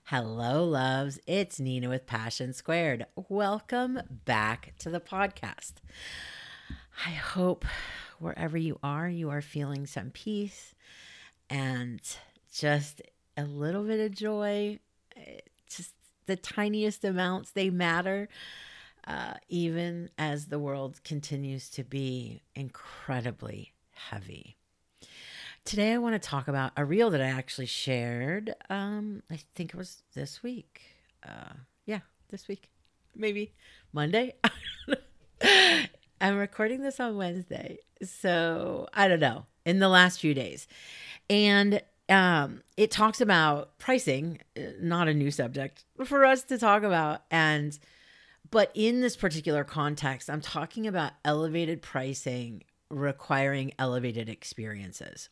Hello, loves. It's Nina with Passion Squared. Welcome back to the podcast. I hope wherever you are feeling some peace and just a little bit of joy. Just the tiniest amounts, they matter, even as the world continues to be incredibly heavy. Today, I want to talk about a reel that I actually shared. I think it was this week. This week. Maybe Monday. I'm recording this on Wednesday. So I don't know, in the last few days. And it talks about pricing, not a new subject for us to talk about. But in this particular context, I'm talking about elevated pricing requiring elevated experiences.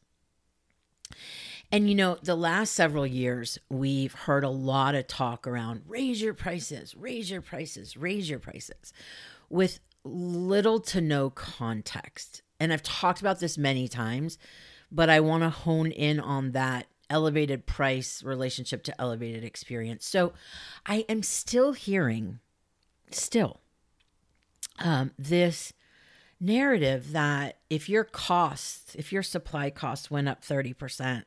And the last several years, we've heard a lot of talk around raise your prices, raise your prices, raise your prices, with little to no context. And I've talked about this many times, but I want to hone in on that elevated price relationship to elevated experience. So I am still hearing, this narrative that if your supply costs went up 30%,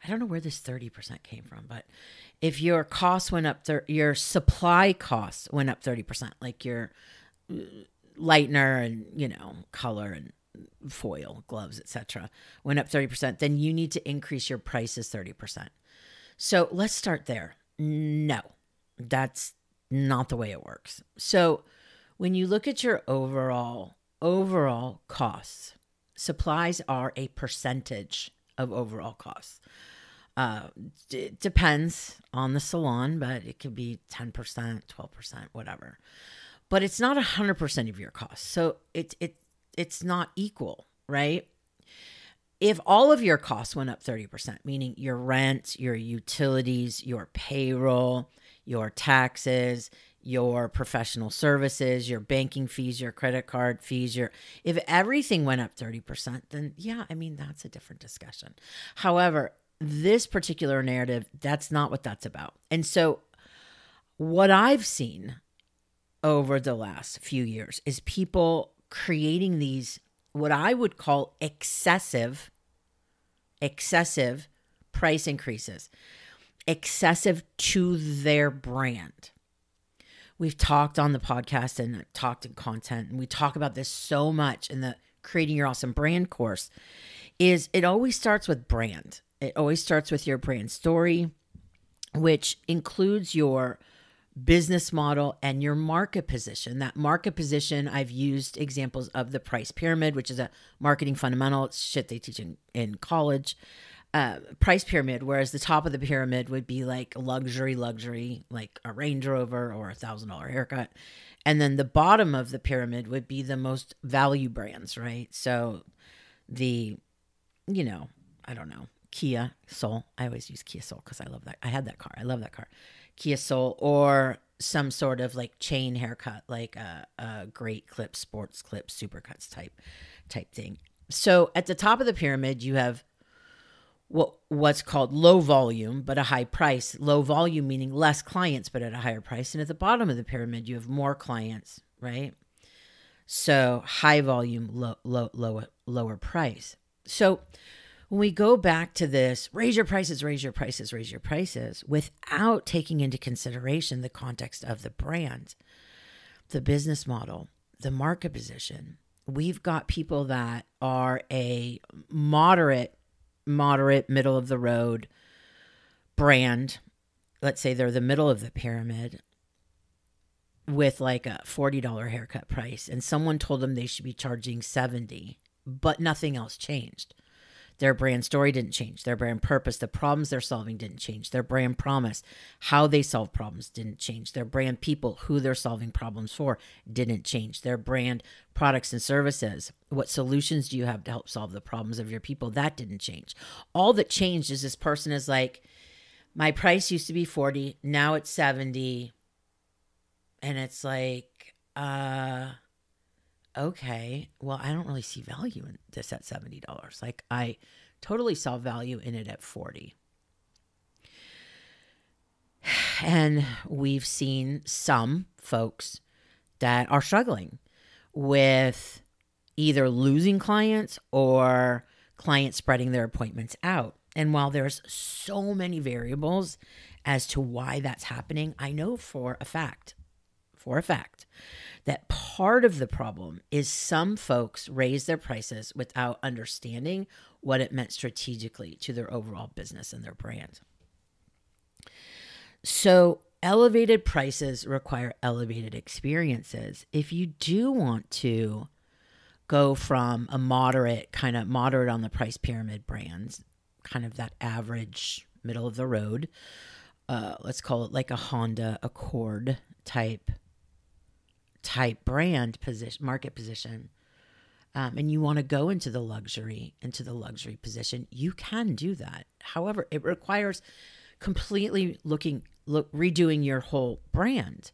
I don't know where this 30% came from, but if your costs went up, your supply costs went up 30%, like your lightener and, color and foil, gloves, etc., went up 30%, then you need to increase your prices 30%. So let's start there. No, that's not the way it works. So when you look at your overall costs, supplies are a percentage of overall costs. It depends on the salon, but it could be 10%, 12%, whatever. But it's not 100% of your costs. So it's not equal, right? If all of your costs went up 30%, meaning your rent, your utilities, your payroll, your taxes, your professional services, your banking fees, your credit card fees, if everything went up 30%, then that's a different discussion. However, this particular narrative, that's not what that's about. And so what I've seen over the last few years is people creating these, what I would call excessive price increases, excessive to their brand. We've talked on the podcast and talked in content, and we talk about this so much in the Creating Your Awesome Brand course, is it always starts with brand. It always starts with your brand story, which includes your business model and your market position. That market position, I've used examples of the price pyramid, which is a marketing fundamental. It's shit they teach in college. Price pyramid, whereas the top of the pyramid would be like luxury, like a Range Rover or $1,000 haircut. And then the bottom of the pyramid would be the most value brands, right? So I don't know, Kia Soul. I always use Kia Soul because I love that. I had that car. I love that car. Kia Soul, or some sort of like chain haircut, like a Great Clip, Sports Clip, Supercuts type thing. So at the top of the pyramid, you have what's called low volume, but a high price. Low volume meaning less clients, but at a higher price. And at the bottom of the pyramid, you have more clients, right? So high volume, lower price. So when we go back to this, raise your prices, without taking into consideration the context of the brand, the business model, the market position, we've got people that are a moderate, middle of the road brand. Let's say they're the middle of the pyramid with like a $40 haircut price, and someone told them they should be charging $70, but nothing else changed. Their brand story didn't change. Their brand purpose, the problems they're solving didn't change. Their brand promise, how they solve problems didn't change. Their brand people, who they're solving problems for, didn't change. Their brand products and services, what solutions do you have to help solve the problems of your people? That didn't change. All that changed is this person is like, my price used to be 40, now it's 70. And it's like, okay, well, I don't really see value in this at $70. Like, I totally saw value in it at 40. And we've seen some folks that are struggling with either losing clients or clients spreading their appointments out. And while there's so many variables as to why that's happening, I know for a fact, that part of the problem is some folks raise their prices without understanding what it meant strategically to their overall business and their brand. So elevated prices require elevated experiences. If you do want to go from a moderate on the price pyramid brands, kind of that average middle of the road, let's call it like a Honda Accord type brand position, market position, and you want to go into the luxury position, you can do that. However, it requires completely redoing your whole brand,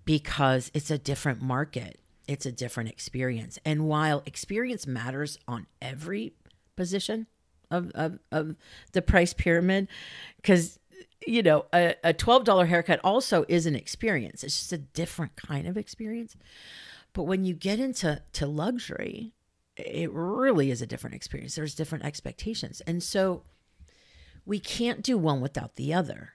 because it's a different market. It's a different experience. And while experience matters on every position of the price pyramid, because, you know, a $12 haircut also is an experience. It's just a different kind of experience. But when you get into luxury, it really is a different experience. There's different expectations. And so we can't do one without the other.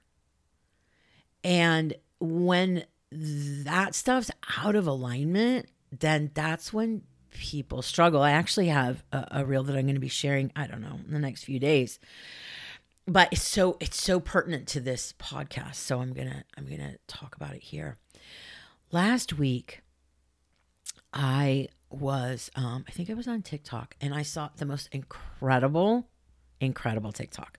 And when that stuff's out of alignment, then that's when people struggle. I actually have a reel that I'm going to be sharing, I don't know, in the next few days. But it's so pertinent to this podcast. So I'm going to talk about it here. Last week, I was I think I was on TikTok, and I saw the most incredible TikTok.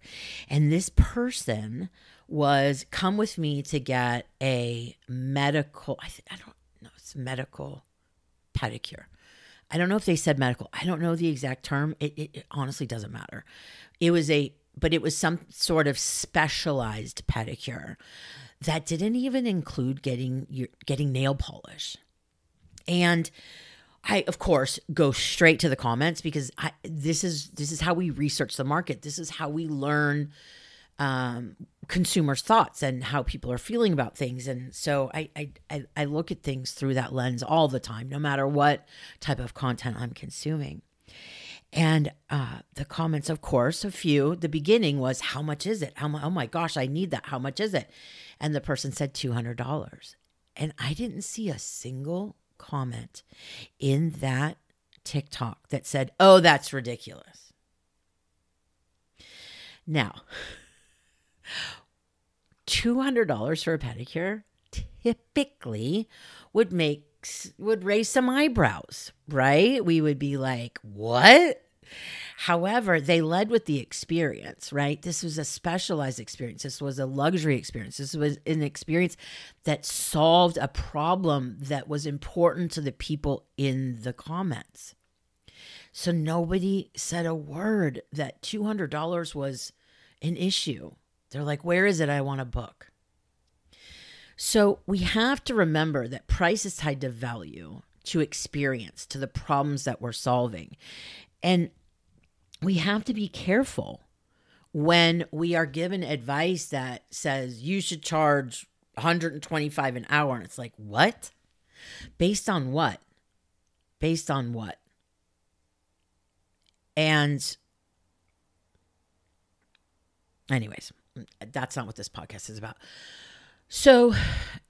And this person was come with me to get a medical, I don't know, it's medical pedicure. I don't know if they said medical. I don't know the exact term. It honestly doesn't matter. It was some sort of specialized pedicure that didn't even include getting nail polish. And I, of course, go straight to the comments, because this is how we research the market. This is how we learn consumers' thoughts and how people are feeling about things. And so I look at things through that lens all the time, no matter what type of content I'm consuming. And the comments, of course, the beginning was, how much is it? Oh my gosh, I need that. How much is it? And the person said $200. And I didn't see a single comment in that TikTok that said, oh, that's ridiculous. Now, $200 for a pedicure typically would raise some eyebrows, right? We would be like, what? However, they led with the experience, right? This was a specialized experience. This was a luxury experience. This was an experience that solved a problem that was important to the people in the comments. So nobody said a word that $200 was an issue. They're like, where is it? I want to book. So we have to remember that price is tied to value, to experience, to the problems that we're solving. And we have to be careful when we are given advice that says you should charge $125 an hour. And it's like, what? Based on what? Based on what? And anyways, that's not what this podcast is about. So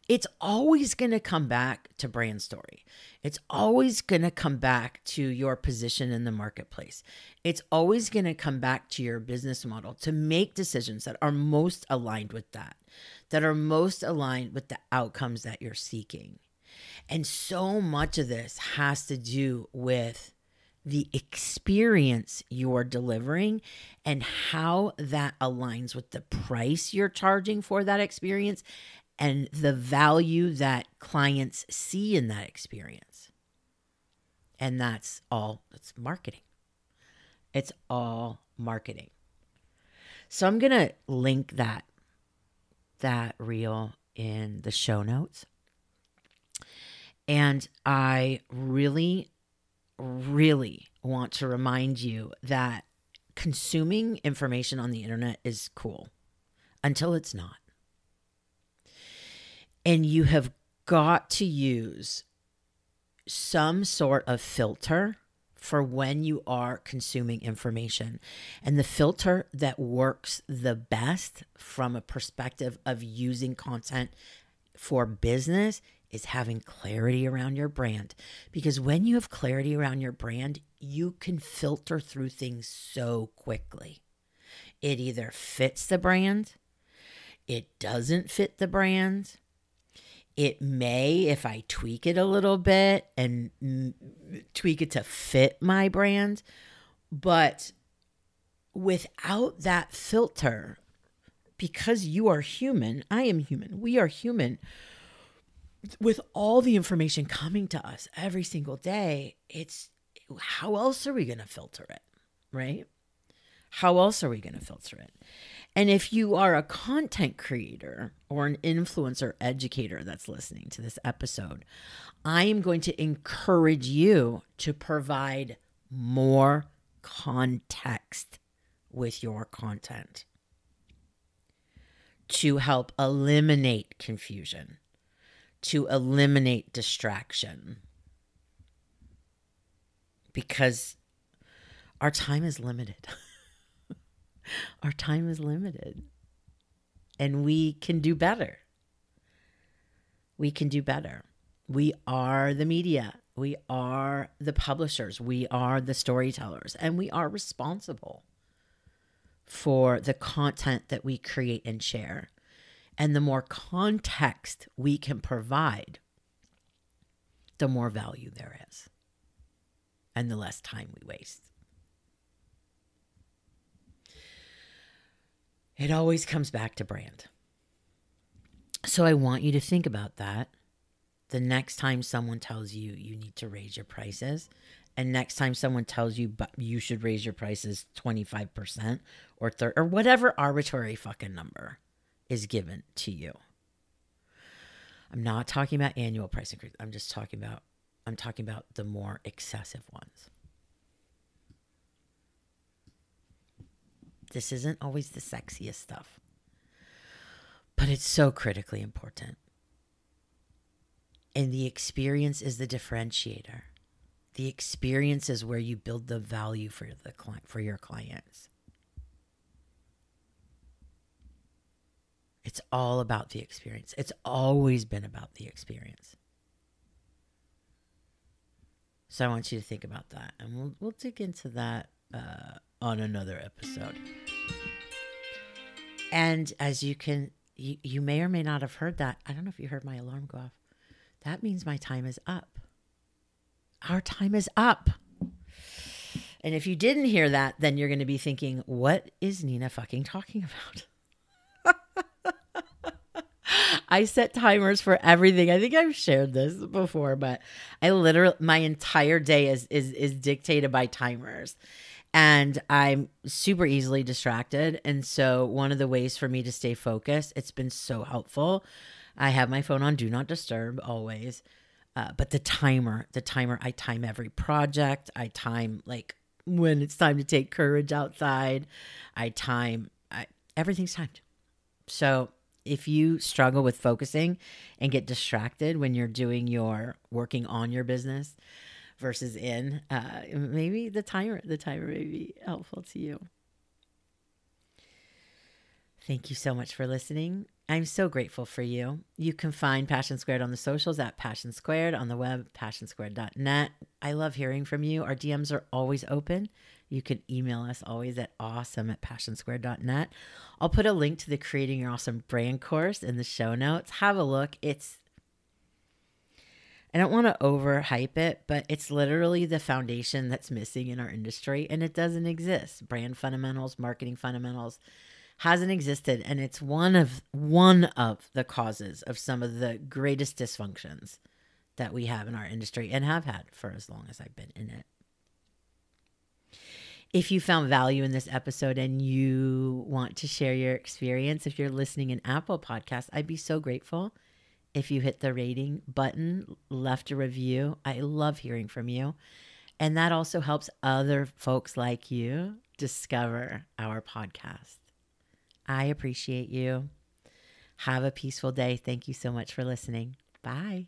it's always going to come back to brand story. It's always going to come back to your position in the marketplace. It's always going to come back to your business model to make decisions that are most aligned with that are most aligned with the outcomes that you're seeking. And so much of this has to do with the experience you're delivering and how that aligns with the price you're charging for that experience and the value that clients see in that experience. And that's marketing. It's all marketing. So I'm going to link that reel in the show notes. And I really want to remind you that consuming information on the internet is cool until it's not. And you have got to use some sort of filter for when you are consuming information. And the filter that works the best from a perspective of using content for business is having clarity around your brand. Because when you have clarity around your brand, you can filter through things so quickly. It either fits the brand, it doesn't fit the brand. It may, if I tweak it a little bit and tweak it to fit my brand, but without that filter, because you are human, I am human, we are human, with all the information coming to us every single day, it's how else are we going to filter it, right? How else are we going to filter it? And if you are a content creator or an influencer educator that's listening to this episode, I am going to encourage you to provide more context with your content to help eliminate confusion, to eliminate distraction, because our time is limited. Our time is limited, and we can do better. We can do better. We are the media. We are the publishers. We are the storytellers, and we are responsible for the content that we create and share. And the more context we can provide, the more value there is, and the less time we waste. It always comes back to brand. So I want you to think about that the next time someone tells you you need to raise your prices, and next time someone tells you but you should raise your prices 25% or 30 or whatever arbitrary fucking number is given to you. I'm not talking about annual price increase. I'm talking about the more excessive ones. This isn't always the sexiest stuff, but it's so critically important. And the experience is the differentiator. The experience is where you build the value for the client, for your clients. It's all about the experience. It's always been about the experience. So I want you to think about that, and we'll dig into that on another episode. And as you may or may not have heard that. I don't know if you heard my alarm go off. That means my time is up. Our time is up. And if you didn't hear that, then you're going to be thinking, what is Nina fucking talking about? I set timers for everything. I think I've shared this before, but my entire day is dictated by timers. And I'm super easily distracted. And so one of the ways for me to stay focused, it's been so helpful. I have my phone on Do Not Disturb always. But the timer, I time every project. I time like when it's time to take courage outside. Everything's timed. So if you struggle with focusing and get distracted when you're working on your business versus maybe the timer may be helpful to you. Thank you so much for listening. I'm so grateful for you. You can find Passion Squared on the socials at Passion Squared, on the web, passionsquared.net. I love hearing from you. Our DMs are always open. You can email us always at awesome@passionsquared.net. I'll put a link to the Creating Your Awesome Brand course in the show notes. Have a look. I don't want to overhype it, but it's literally the foundation that's missing in our industry, and it doesn't exist. Brand fundamentals, marketing fundamentals hasn't existed, and it's one of the causes of some of the greatest dysfunctions that we have in our industry and have had for as long as I've been in it. If you found value in this episode and you want to share your experience, if you're listening in Apple Podcasts, I'd be so grateful if you hit the rating button, left a review. I love hearing from you. And that also helps other folks like you discover our podcast. I appreciate you. Have a peaceful day. Thank you so much for listening. Bye.